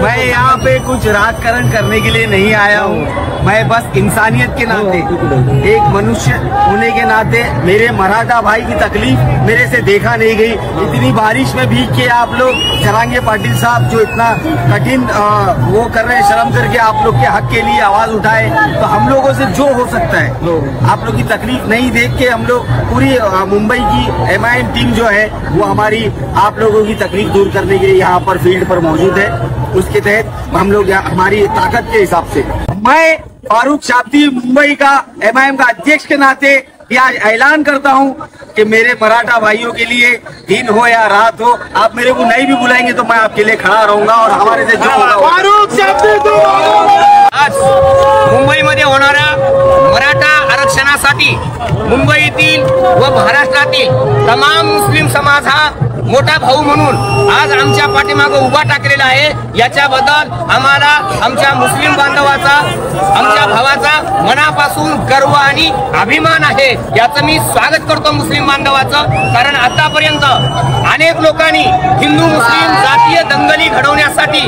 मैं यहाँ पे कुछ राजकारण करने के लिए नहीं आया हूँ। मैं बस इंसानियत के नाते, एक मनुष्य होने के नाते, मेरे मराठा भाई की तकलीफ मेरे से देखा नहीं गई। इतनी बारिश में भीग के आप लोग जरांगे पाटिल साहब जो इतना कठिन वो कर रहे हैं, श्रम करके आप लोग के हक के लिए आवाज उठाए, तो हम लोगों से जो हो सकता है आप लोग की तकलीफ नहीं देख के हम लोग पूरी मुंबई की MIM टीम जो है वो हमारी आप लोगों की तकलीफ दूर करने के लिए यहाँ पर फील्ड पर मौजूद है। उसके तहत हम लोग हमारी ताकत के हिसाब से, मैं फारूक शाब्दी मुंबई का MIM का अध्यक्ष के नाते आज ऐलान करता हूँ कि मेरे मराठा भाइयों के लिए दिन हो या रात हो, आप मेरे को नहीं भी बुलाएंगे तो मैं आपके लिए खड़ा रहूंगा और हमारे से जो होगा। फारूक शाब्दी आज मुंबईमध्ये होणाऱ्या मराठा आरक्षणासाठी मुंबईतील व महाराष्ट्रातील तमाम मुस्लिम समाज हा मोठा भाऊ म्हणून आज आमच्या पाठीमागे उभा टाकलेला आहे। याच्याबद्दल आम्हाला आमच्या मुस्लिम बांधवाचा, आमच्या भावाचा मनापासून गर्व आणि अभिमान आहे। याचं मी स्वागत करतो मुस्लिम बांधवाचं, कारण आतापर्यंत अनेक लोकांनी हिंदू मुस्लिम जातीय दंगली घडवण्यासाठी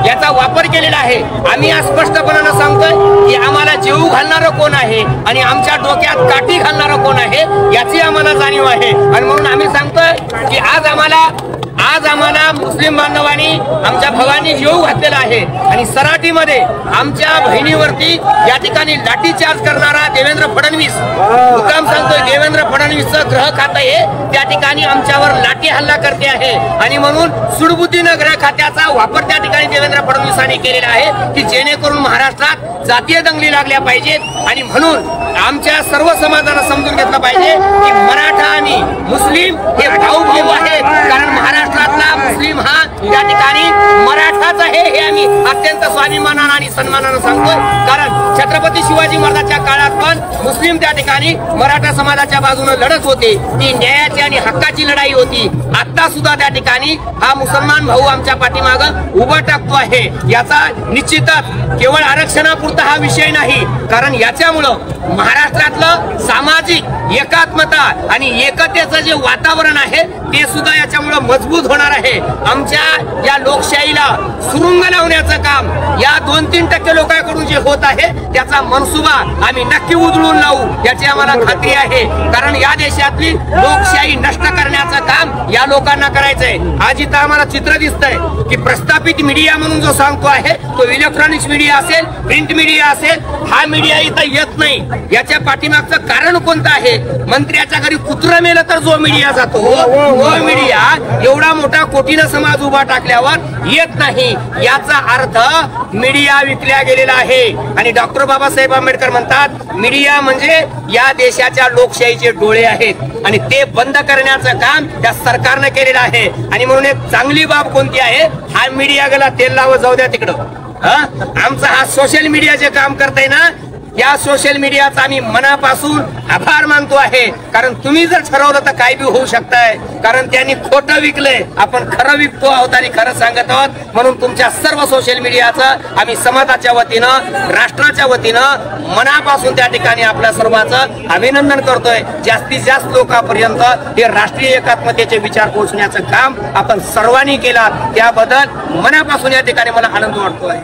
याचा वापर केलेला आहे। आम्ही स्पष्टपणे सांगतोय की आम्हाला जेऊ घालणारं कोण आहे आणि आमच्या डोक्यात काठी घालणारं कोण आहे याची आम्हाला जाणीव आहे। आणि म्हणून आम्ही सांगतोय की आज आम्हाला मुस्लिम बांधवांनी, आमच्या भावांनी जेऊ घातलेला आहे आणि सराटीमध्ये आमच्या बहिणीवरती या ठिकाणी लाठीचार्ज करणारा देवेंद्र फडणवीस, मुद्दाम सांगतोय देवेंद्र फडणवीसचं गृह खातं हे त्या ठिकाणी आमच्यावर लाठी हल्ला करते आहे आणि म्हणून सुडबुद्धीनं गृह खात्याचा वापर त्या ठिकाणी देवेंद्र फडणवीसांनी केलेला आहे की जेणेकरून महाराष्ट्रात जातीय दंगली लागल्या पाहिजेत। आणि म्हणून आमच्या सर्व समाजाला समजून घेतलं पाहिजे की मराठा आणि मुस्लिम हे भाऊ भाऊ आहेत, कारण महाराष्ट्रातला मुस्लिम हा त्या ठिकाणी मराठाच आहे हे आम्ही अत्यंत स्वाभिमानाने आणि सन्मानाने सांगतोय। कारण छत्रपती शिवाजी महाराजांच्या काळात पण मुस्लिम त्या ठिकाणी मराठा समाजाच्या बाजूने लढत होते, ती न्यायाची आणि हक्काची लढाई होती। आता सुद्धा त्या ठिकाणी हा मुसलमान भाऊ आमच्या पाठीमागे उभा टाकतो आहे। याचा निश्चितच केवळ आरक्षणापुरता हा विषय नाही, कारण याच्यामुळं महाराष्ट्रातलं सामाजिक एकात्मता आणि एकतेचं जे वातावरण आहे ते सुद्धा याच्यामुळे मजबूत होणार आहे। आमच्या या लोकशाहीला सुरुंग लावण्याचं काम या 2-3% लोकांकडून जे होत आहे त्याचा मनसुबा आम्ही नक्की उधळून लावू याची आम्हाला खात्री आहे, कारण या देशातली लोकशाही नष्ट करण्याचं काम या लोकांना करायचंय। आज इथं आम्हाला चित्र दिसतंय की प्रस्थापित मीडिया म्हणून जो सांगतो आहे तो इलेक्ट्रॉनिक्स मीडिया असेल, प्रिंट मीडिया असेल, हा मीडिया इथं येत नाही। याच्या पाठीमागचं कारण कोणतं आहे? मंत्र्याच्या घरी कुत्रं मेलं तर जो मीडिया जातो तो मीडिया एवढा मोठा कोटीनं समाज उभा टाकल्यावर येत नाही। याचा अर्थ मीडिया विकल्या गेलेला आहे। आणि डॉक्टर बाबासाहेब आंबेडकर म्हणतात मीडिया म्हणजे या देशाच्या लोकशाहीचे डोळे आहेत आणि ते बंद करण्याचं काम त्या सरकारने केलेलं आहे। आणि म्हणून एक चांगली बाब कोणती आहे? हा मीडिया गेला तेल लावत जाऊ द्या तिकडं। आमचा हा सोशल मीडिया जे काम करताय ना, या सोशल मीडियाचा आम्ही मनापासून आभार मानतो आहे, कारण तुम्ही जर ठरवलं तर काय बी होऊ शकताय, कारण त्यांनी खोटं विकलंय, आपण खरं विकतो आहोत आणि खरं सांगत आहोत। म्हणून तुमच्या सर्व सोशल मीडियाचं आम्ही समाजाच्या वतीनं, राष्ट्राच्या वतीनं मनापासून त्या ठिकाणी आपल्या सर्वांचं अभिनंदन करतोय। जास्तीत जास्त लोकांपर्यंत हे राष्ट्रीय एकात्मतेचे विचार पोहोचण्याचं काम आपण सर्वांनी केलं, त्याबद्दल मनापासून या ठिकाणी मला आनंद वाटतोय।